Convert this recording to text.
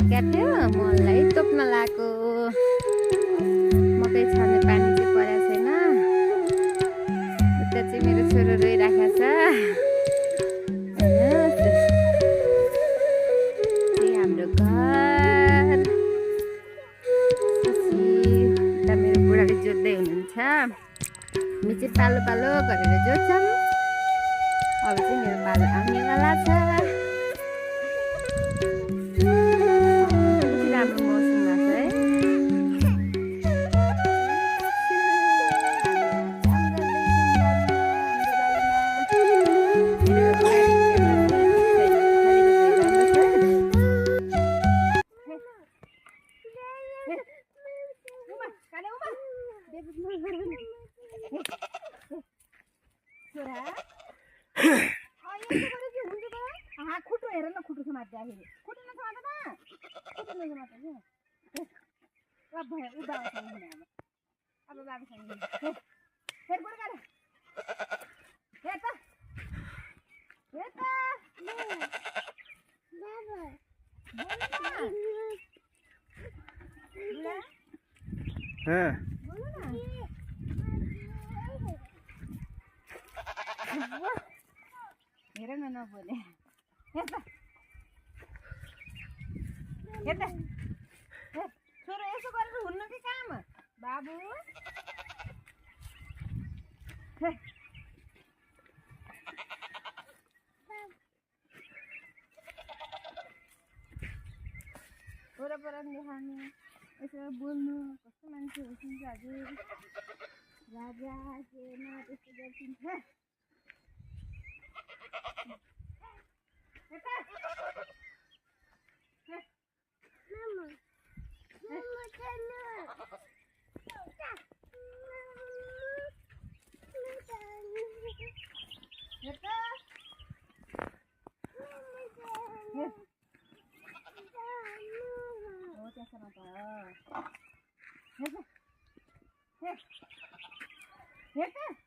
सकाट्यो मललाई टोप्न लाएको मकै छर्ने पानी चाहिँ परेको छैन। उता चाहिँ मेरो छोरो रोइराखेको छ होइन। हाम्रो घर उता मेरो बुढाले जोत्दै हुनुहुन्छ। हामी चाहिँ पालो पालो गरेर जोत्छौँ। अब चाहिँ मेरो पालो आउनेवाला छ। राम्रो मौसम लाग्छ है। खुट्टो हेर न, खुट्टो समात्दाखेरि खुट्टो नसमात न, खुट्टो नसमात नि। अब भयो उ बाबासँग हिँड्ने अब बाबासँग हिँड्ने। हेर बुढो गाडी हेर त हेर त हेर न नबोले। हेर त हेर त छोरो यसो गरेर हुन्न कि काम बाबु। वरपर देखाउनु यसो बोल्नु कस्तो मान्छे होइन्छ हजुर। राजा सेना त्यस्तो गर्छिन्छ। हेर